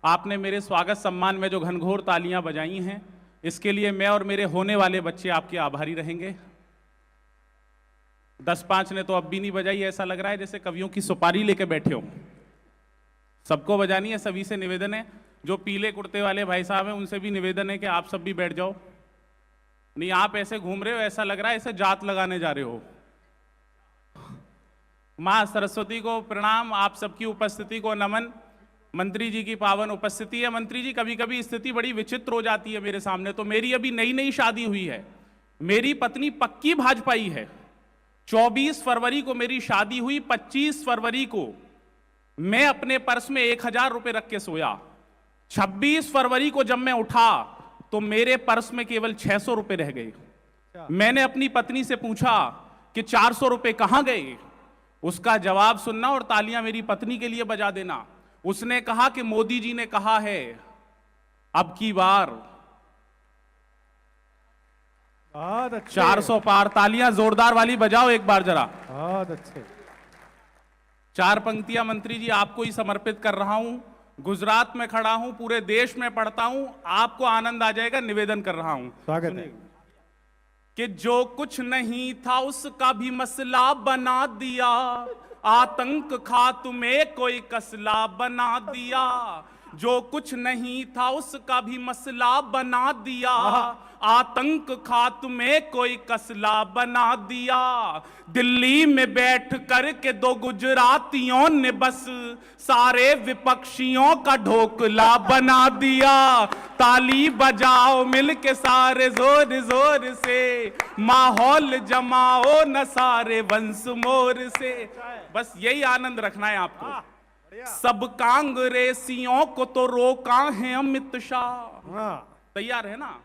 आपने मेरे स्वागत सम्मान में जो घनघोर तालियां बजाई हैं, इसके लिए मैं और मेरे होने वाले बच्चे आपके आभारी रहेंगे। 10-5 ने तो अब भी नहीं बजाई, ऐसा लग रहा है जैसे कवियों की सुपारी लेके बैठे हो। सबको बजानी है, सभी से निवेदन है। जो पीले कुर्ते वाले भाई साहब हैं उनसे भी निवेदन है कि आप सब भी बैठ जाओ। नहीं, आप ऐसे घूम रहे हो, ऐसा लग रहा है ऐसे जात लगाने जा रहे हो। मां सरस्वती को प्रणाम, आप सबकी उपस्थिति को नमन। मंत्री जी की पावन उपस्थिति है। मंत्री जी, कभी कभी स्थिति बड़ी विचित्र हो जाती है मेरे सामने। तो मेरी अभी नई नई शादी हुई है, मेरी पत्नी पक्की भाजपाई है। 24 फरवरी को मेरी शादी हुई, 25 फरवरी को मैं अपने पर्स में 1000 रुपए रख के सोया। 26 फरवरी को जब मैं उठा तो मेरे पर्स में केवल 600 रुपए रह गए। मैंने अपनी पत्नी से पूछा कि 400 रुपए कहां गए। उसका जवाब सुनना और तालियां मेरी पत्नी के लिए बजा देना। उसने कहा कि मोदी जी ने कहा है अब की बार 400 पार। तालियां जोरदार वाली बजाओ एक बार जरा। बहुत अच्छे। 4 पंक्तियां मंत्री जी आपको ही समर्पित कर रहा हूं। गुजरात में खड़ा हूं, पूरे देश में पढ़ता हूं, आपको आनंद आ जाएगा। निवेदन कर रहा हूं, स्वागत है। कि जो कुछ नहीं था उसका भी मसला बना दिया, आतंक खात्मे कोई कसला बना दिया। जो कुछ नहीं था उसका भी मसला बना दिया, आतंक खात्मे कोई कसला बना दिया। दिल्ली में बैठ कर के 2 गुजरातियों ने बस सारे विपक्षियों का ढोकला बना दिया। ताली बजाओ मिल के सारे जोर जोर से, माहौल जमाओ न सारे वंश मोर से। बस यही आनंद रखना है आपको। सब कांग्रेसियों को तो रोका है अमित शाह, तैयार है ना,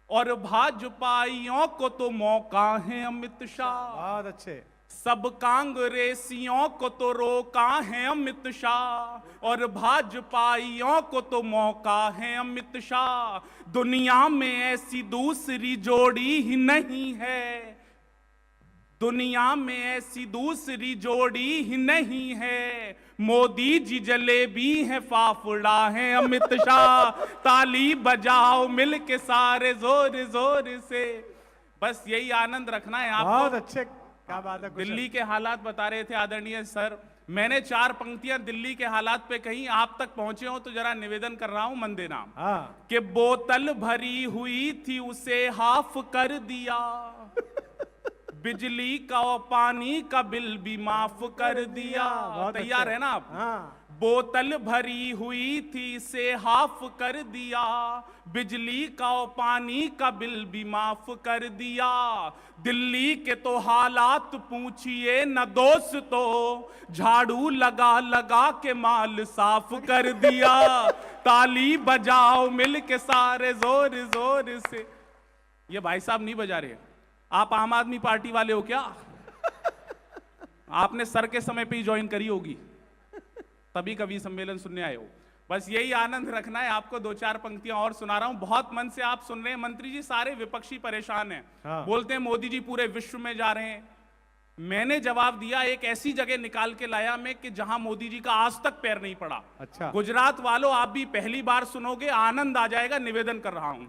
और भाजपाइयों को तो मौका है अमित शाह। बहुत अच्छे। सब कांग्रेसियों को तो रोका है अमित शाह और भाजपाइयों को तो मौका है अमित शाह। दुनिया में ऐसी दूसरी जोड़ी ही नहीं है, दुनिया में ऐसी दूसरी जोड़ी ही नहीं है। मोदी जी जलेबी है, फाफड़ा है अमित शाह। ताली बजाओ मिल के सारे जोर जोर से। बस यही आनंद रखना है आपको। बहुत अच्छे, क्या बात है। दिल्ली के हालात बता रहे थे आदरणीय सर, मैंने 4 पंक्तियां दिल्ली के हालात पे कही, आप तक पहुंचे हो तो जरा निवेदन कर रहा हूं मन देना। कि बोतल भरी हुई थी उसे हाफ कर दिया, बिजली का और पानी का बिल भी माफ कर दिया। तैयार है ना आप? बोतल भरी हुई थी से हाफ कर दिया, बिजली का और पानी का बिल भी माफ कर दिया। दिल्ली के तो हालात पूछिए न दोस्तों, झाड़ू लगा लगा के माल साफ कर दिया। ताली बजाओ मिल के सारे जोर जोर से। ये भाई साहब नहीं बजा रहे, आप आम आदमी पार्टी वाले हो क्या? आपने सर के समय पे ही ज्वाइन करी होगी, तभी कवि सम्मेलन सुनने आए हो। बस यही आनंद रखना है आपको। 2-4 पंक्तियां और सुना रहा हूं, बहुत मन से आप सुन रहे हैं। मंत्री जी, सारे विपक्षी परेशान हैं। बोलते हैं मोदी जी पूरे विश्व में जा रहे हैं। मैंने जवाब दिया, एक ऐसी जगह निकाल के लाया मैं कि जहां मोदी जी का आज तक पैर नहीं पड़ा। अच्छा। गुजरात वालों, आप भी पहली बार सुनोगे, आनंद आ जाएगा। निवेदन कर रहा हूं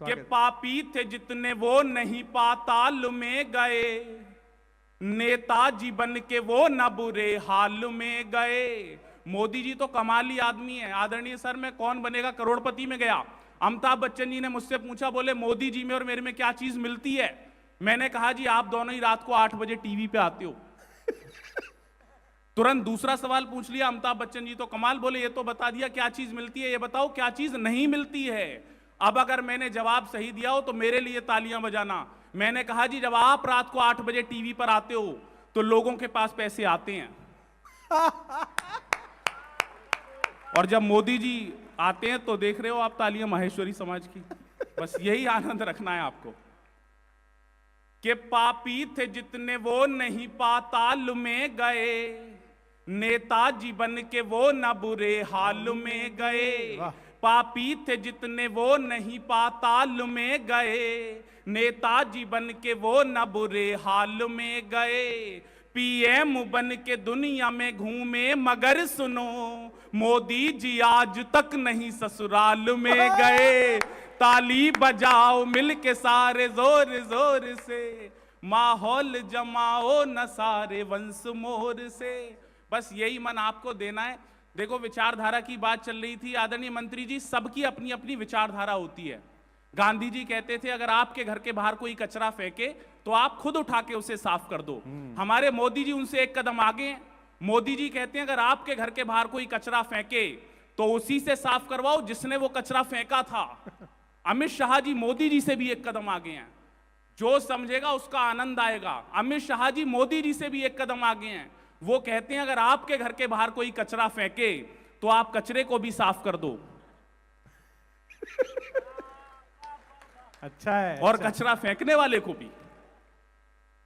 कि पापी थे जितने वो नहीं पाताल में गए, नेताजी बन के वो न बुरे हाल में गए। मोदी जी तो कमाली आदमी है। आदरणीय सर, मैं कौन बनेगा करोड़पति में गया, अमिताभ बच्चन जी ने मुझसे पूछा, बोले मोदी जी में और मेरे में क्या चीज मिलती है? मैंने कहा जी आप दोनों ही रात को 8 बजे टीवी पे आते हो। तुरंत दूसरा सवाल पूछ लिया अमिताभ बच्चन जी तो कमाल, बोले ये तो बता दिया क्या चीज मिलती है, ये बताओ क्या चीज नहीं मिलती है। अब अगर मैंने जवाब सही दिया हो तो मेरे लिए तालियां बजाना। मैंने कहा जी जब आप रात को 8 बजे टीवी पर आते हो तो लोगों के पास पैसे आते हैं, और जब मोदी जी आते हैं तो देख रहे हो आप तालियां माहेश्वरी समाज की। बस यही आनंद रखना है आपको कि पापी थे जितने वो नहीं पाताल में गए, नेताजी बन के वो न बुरे हाल में गए। पापी थे जितने वो नहीं पाताल में गए, नेताजी बन के वो न बुरे हाल में गए। पीएम बन के दुनिया में घूमे मगर सुनो, मोदी जी आज तक नहीं ससुराल में गए, ताली बजाओ मिलके सारे जोर जोर से, माहौल जमाओ न सारे वंश मोर से। बस यही मन आपको देना है। देखो, विचारधारा की बात चल रही थी आदरणीय मंत्री जी, सबकी अपनी अपनी विचारधारा होती है। गांधी जी कहते थे अगर आपके घर के बाहर कोई कचरा फेंके तो आप खुद उठा के उसे साफ कर दो। हमारे मोदी जी उनसे एक कदम आगे हैं। मोदी जी कहते हैं अगर आपके घर के बाहर कोई कचरा फेंके तो उसी से साफ करवाओ जिसने वो कचरा फेंका था। अमित शाह जी मोदी जी से भी एक कदम आगे हैं। जो समझेगा उसका आनंद आएगा। अमित शाह जी मोदी जी से भी एक कदम आगे हैं। वो कहते हैं अगर आपके घर के बाहर कोई कचरा फेंके तो आप कचरे को भी साफ कर दो। अच्छा है। और अच्छा। कचरा फेंकने वाले को भी।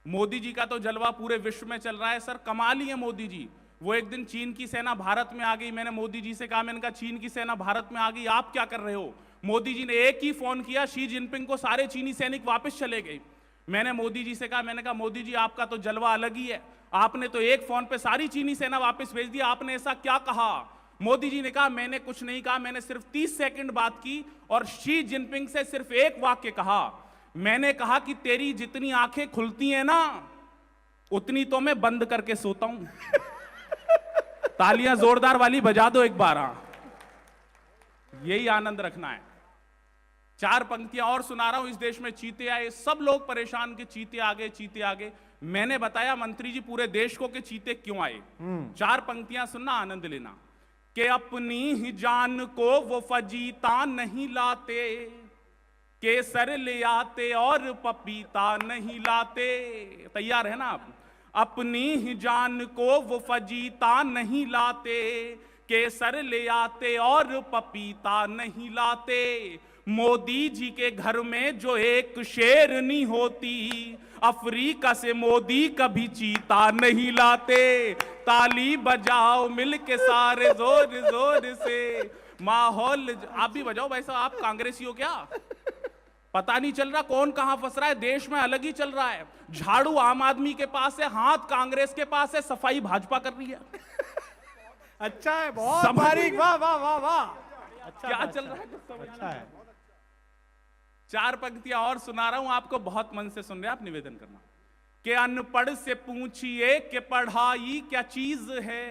मोदी जी का तो जलवा पूरे विश्व में चल रहा है सर, कमाल ही है मोदी जी। वो एक दिन चीन की सेना भारत में आ गई, मैंने मोदी जी से कहा, मैंने कहा चीन की सेना भारत में आ गई, आप क्या कर रहे हो? मोदी जी ने एक ही फोन किया, शी जिनपिंग को, सारे चीनी सैनिक वापस चले गए। मैंने मोदी जी से कहा, मैंने कहा मोदी जी आपका तो जलवा अलग ही है, आपने तो एक फोन पे सारी चीनी सेना वापस भेज दी, आपने ऐसा क्या कहा? मोदी जी ने कहा मैंने कुछ नहीं कहा, मैंने सिर्फ 30 सेकंड बात की और शी जिनपिंग से सिर्फ एक वाक्य कहा। मैंने कहा कि तेरी जितनी आंखें खुलती हैं ना उतनी तो मैं बंद करके सोता हूं। तालियां जोरदार वाली बजा दो एक बार। यही आनंद रखना है। 4 पंक्तियां और सुना रहा हूं। इस देश में चीते आए, सब लोग परेशान के चीते आ गए, चीते आ गए। मैंने बताया मंत्री जी पूरे देश को कि चीते क्यों आए। 4 पंक्तियां सुनना, आनंद लेना। कि अपनी ही जान को वो फजीता नहीं लाते, केसर ले आते और पपीता नहीं लाते। तैयार है ना आप? अपनी ही जान को वो फजीता नहीं लाते, केसर ले आते और पपीता नहीं लाते। मोदी जी के घर में जो एक शेरनी होती, अफ्रीका से मोदी कभी चीता नहीं लाते। ताली बजाओ मिलके सारे जोर जोर से, माहौल। आप भी बजाओ भाई साहब, आप कांग्रेसी हो क्या? पता नहीं चल रहा कौन कहां फंस रहा है। देश में अलग ही चल रहा है। झाड़ू आम आदमी के पास है, हाथ कांग्रेस के पास है, सफाई भाजपा कर रही है। अच्छा है, बहुत बारीक, वाह वाह वाह वाह। अच्छा, क्या अच्छा, चल रहा है कुछ समझ अच्छा है। 4 पंक्तियां और सुना रहा हूं आपको, बहुत मन से सुन रहे हैं आप, निवेदन करना। कि अनपढ़ से पूछिए कि पढ़ाई क्या चीज है,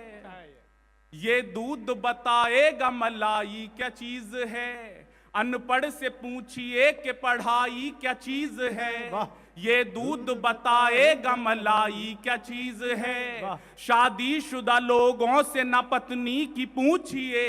ये दूध बताएगा मलाई क्या चीज है। अनपढ़ से पूछिए कि पढ़ाई क्या चीज है, ये दूध बताएगा मलाई क्या चीज है। शादीशुदा लोगों से ना पत्नी की पूछिए,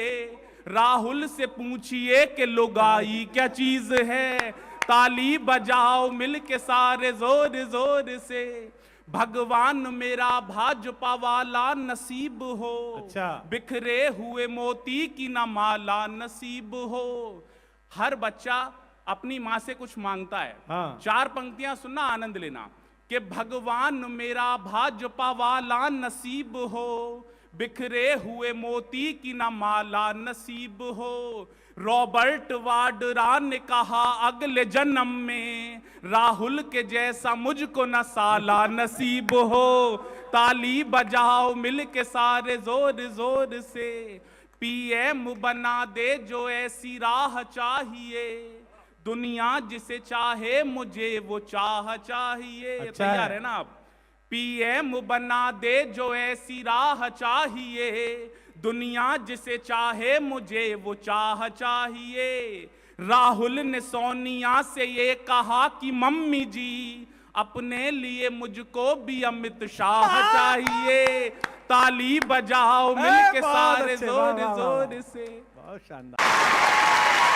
राहुल से पूछिए कि लुगाई क्या चीज है। ताली बजाओ मिलके सारे जोर जोर से, भगवान मेरा भाजपा वाला नसीब हो। अच्छा। बिखरे हुए मोती की न माला नसीब हो। हर बच्चा अपनी माँ से कुछ मांगता है। हाँ। 4 पंक्तियां सुनना, आनंद लेना। कि भगवान मेरा भाजपा वाला नसीब हो, बिखरे हुए मोती की न माला नसीब हो। रॉबर्ट वाड्रा ने कहा अगले जन्म में राहुल के जैसा मुझको न साला नसीब हो। ताली बजाओ मिलके सारे जोर जोर से, पीएम बना दे जो ऐसी राह चाहिए, दुनिया जिसे चाहे मुझे वो चाह चाहिए। अच्छा तैयार है ना आप? पीएम बना दे जो ऐसी राह चाहिए, दुनिया जिसे चाहे मुझे वो चाह चाहिए। राहुल ने सोनिया से ये कहा कि मम्मी जी अपने लिए मुझको भी अमित शाह चाहिए। ताली बजाओ मिलके सारे जोर जोर से। बहुत शानदार।